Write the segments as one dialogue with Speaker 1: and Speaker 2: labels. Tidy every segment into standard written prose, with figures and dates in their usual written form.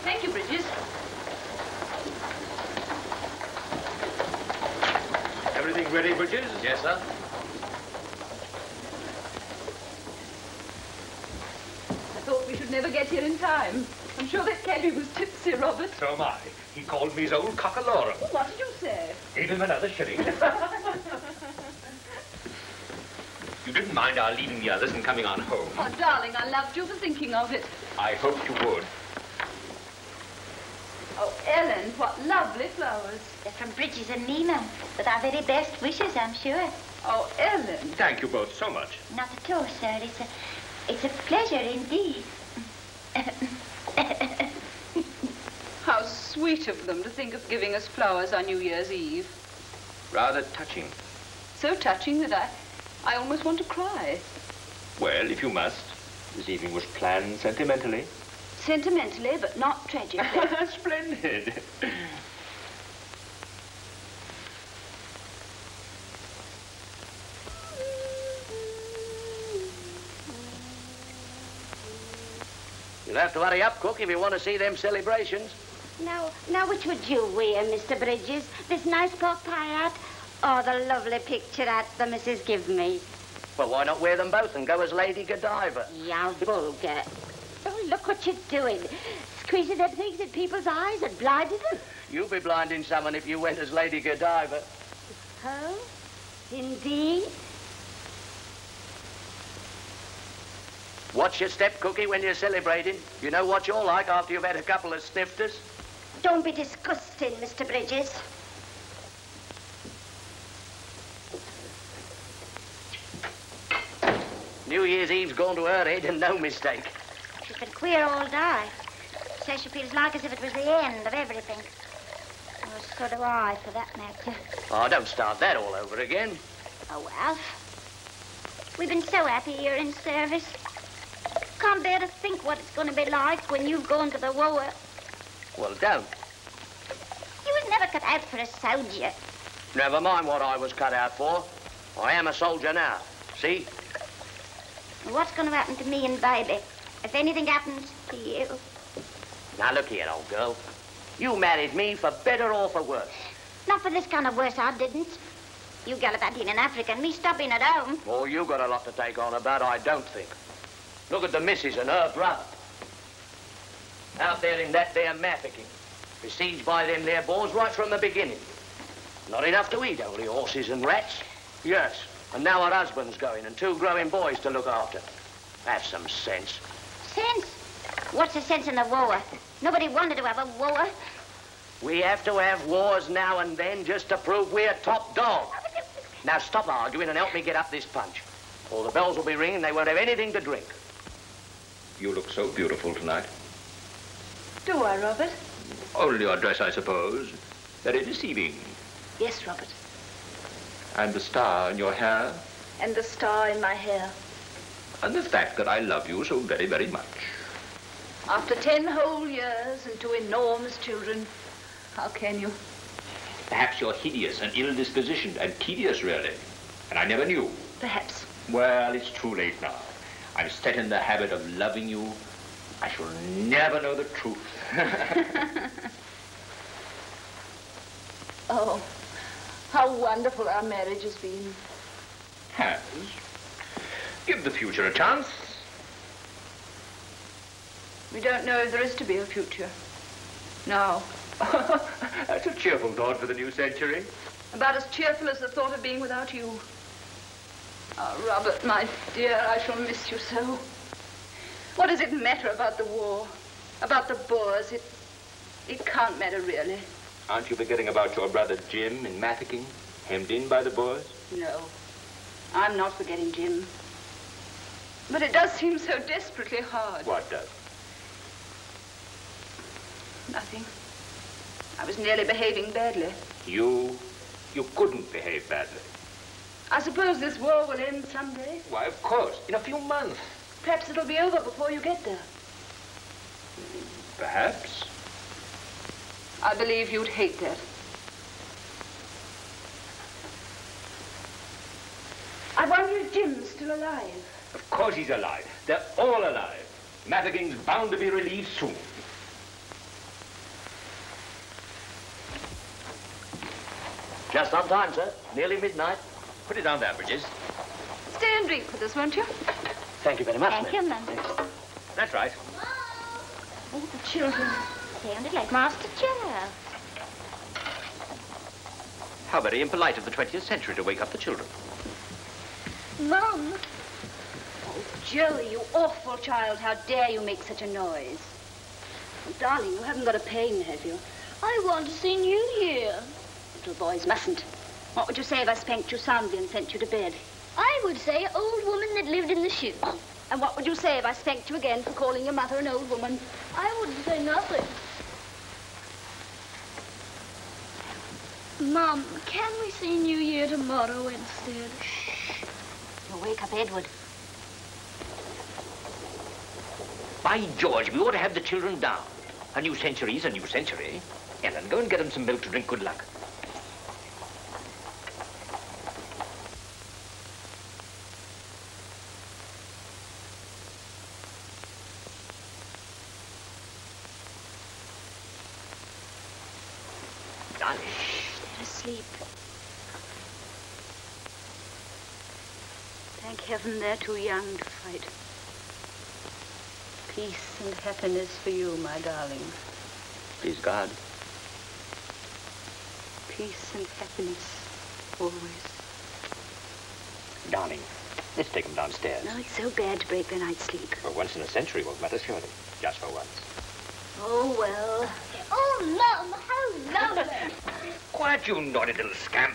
Speaker 1: Thank you, Bridges.
Speaker 2: Everything ready, Bridges?
Speaker 3: Yes, sir.
Speaker 1: I thought we should never get here in time. I'm sure that Kelly was tipsy, Robert.
Speaker 2: So am I. He called me his old cockalorum.
Speaker 1: Oh, what did you say?
Speaker 2: Gave him another shilling. You didn't mind our leaving the others and coming on home.
Speaker 1: Oh, darling, I loved you for thinking of it.
Speaker 2: I hoped you would.
Speaker 1: Oh, Ellen, what lovely flowers.
Speaker 4: They're from Bridges and Nina, with our very best wishes, I'm sure.
Speaker 1: Oh, Ellen.
Speaker 2: Thank you both so much.
Speaker 4: Not at all, sir. It's a pleasure indeed.
Speaker 1: How sweet of them to think of giving us flowers on New Year's Eve.
Speaker 2: Rather touching.
Speaker 1: So touching that I almost want to cry.
Speaker 2: Well, if you must. This evening was planned sentimentally.
Speaker 1: Sentimentally, but not tragically.
Speaker 2: Splendid.
Speaker 3: You'll have to hurry up, Cook, if you want to see them celebrations.
Speaker 4: Now, which would you wear, Mr. Bridges? This nice pork pie hat or the lovely picture hat the missus give me?
Speaker 3: Well, why not wear them both and go as Lady Godiva?
Speaker 4: Yeah, vulgar. Oh, look what you're doing. Squeezing them things in people's eyes and blinding them.
Speaker 3: You'd be blinding someone if you went as Lady Godiva.
Speaker 4: Oh, indeed?
Speaker 3: Watch your step, Cookie, when you're celebrating. You know what you're like after you've had a couple of snifters.
Speaker 4: Don't be disgusting, Mr. Bridges.
Speaker 3: New Year's Eve's gone to her head and no mistake.
Speaker 4: She's been queer all day. Says she feels like as if it was the end of everything. Oh, so do I, for that matter.
Speaker 3: Oh, don't start that all over again.
Speaker 4: Oh, well. We've been so happy here in service. Can't bear to think what it's going to be like when you've gone to the war.
Speaker 3: Well, don't.
Speaker 4: You was never cut out for a soldier.
Speaker 3: Never mind what I was cut out for. I am a soldier now. See?
Speaker 4: What's going to happen to me and baby if anything happens to you?
Speaker 3: Now, look here, old girl. You married me for better or for worse.
Speaker 4: Not for this kind of worse, I didn't. You gallivanting in Africa and me stopping at home.
Speaker 3: Oh, you got a lot to take on about, I don't think. Look at the missus and her brother. Out there in that there mappicking. Besieged by them there Boers right from the beginning. Not enough to eat, only horses and rats. Yes, and now her husband's going and 2 growing boys to look after. Have some sense.
Speaker 4: Sense? What's the sense in the war? Nobody wanted to have a war.
Speaker 3: We have to have wars now and then just to prove we're top dog. Now stop arguing and help me get up this punch. Or the bells will be ringing and they won't have anything to drink.
Speaker 2: You look so beautiful tonight.
Speaker 1: Do I, Robert?
Speaker 2: Only your dress, I suppose. Very deceiving.
Speaker 1: Yes, Robert.
Speaker 2: And the star in your hair.
Speaker 1: And the star in my hair.
Speaker 2: And the fact that I love you so very, very much.
Speaker 1: After 10 whole years and 2 enormous children, how can you?
Speaker 2: Perhaps you're hideous and ill-dispositioned and tedious, really. And I never knew.
Speaker 1: Perhaps.
Speaker 2: Well, it's too late now. I'm set in the habit of loving you. I shall never know the truth.
Speaker 1: Oh, how wonderful our marriage has been.
Speaker 2: Has. Give the future a chance.
Speaker 1: We don't know if there is to be a future. No.
Speaker 2: That's a cheerful thought for the new century.
Speaker 1: About as cheerful as the thought of being without you. Oh, Robert, my dear, I shall miss you so. What does it matter about the war? About the Boers? It can't matter, really.
Speaker 2: Aren't you forgetting about your brother Jim in Mafeking, hemmed in by the Boers?
Speaker 1: No, I'm not forgetting Jim. But it does seem so desperately hard.
Speaker 2: What does?
Speaker 1: Nothing. I was nearly behaving badly.
Speaker 2: You couldn't behave badly.
Speaker 1: I suppose this war will end someday.
Speaker 2: Why, of course, in a few months.
Speaker 1: Perhaps it'll be over before you get there.
Speaker 2: Perhaps.
Speaker 1: I believe you'd hate that. I wonder if Jim's still alive.
Speaker 2: Of course he's alive. They're all alive. Mafeking's bound to be relieved soon.
Speaker 3: Just on time, sir. Nearly midnight.
Speaker 2: Put it down there, Bridges.
Speaker 1: Stay and drink with us, won't you?
Speaker 3: Thank you very much,
Speaker 4: Thank you, Mum.
Speaker 2: That's right.
Speaker 1: Oh, the children.
Speaker 4: Sounded like Master Joe.
Speaker 2: How very impolite of the 20th century to wake up the children.
Speaker 1: Mum. Oh, Joey, you awful child. How dare you make such a noise? Oh, darling, you haven't got a pain, have you?
Speaker 4: I want to see New Year.
Speaker 1: Little boys mustn't. What would you say if I spanked you soundly and sent you to bed?
Speaker 4: I would say old woman that lived in the shoe.
Speaker 1: And what would you say if I spanked you again for calling your mother an old woman?
Speaker 4: I wouldn't say nothing. Mum, can we see New Year tomorrow instead?
Speaker 1: Shh. You'll wake up Edward.
Speaker 2: By George, we ought to have the children down. A new century's a new century. Ellen, go and get them some milk to drink. Good luck. Darling.
Speaker 1: They're asleep. Thank heaven they're too young to fight. Peace and happiness for you, my darling.
Speaker 2: Please God.
Speaker 1: Peace and happiness, always.
Speaker 2: Darling, let's take them downstairs.
Speaker 1: No, it's so bad to break their night's sleep.
Speaker 2: For once in a century won't matter, surely. Just for once.
Speaker 1: Oh, well.
Speaker 4: Oh, Mum, how lovely.
Speaker 2: Quiet, you naughty little scamp.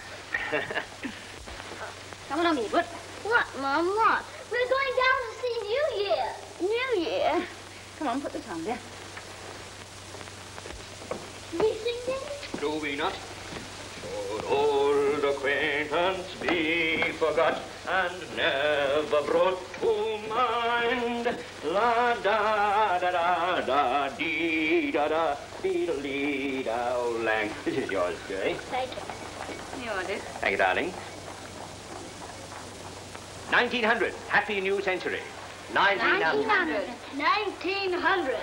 Speaker 1: Come along, Edward.
Speaker 4: What, Mum, what? We're going down to see New Year.
Speaker 1: New Year. Come on, put this on there.
Speaker 4: We sing this?
Speaker 2: Do we not? Should old acquaintance be forgot and never brought to mind? La da da da da dee da da dee da lee da oh, lang. This is yours, Joey.
Speaker 4: Thank you.
Speaker 1: You want it?
Speaker 2: Thank you, darling. 1900. Happy New Century.
Speaker 3: 1900.
Speaker 4: 1900.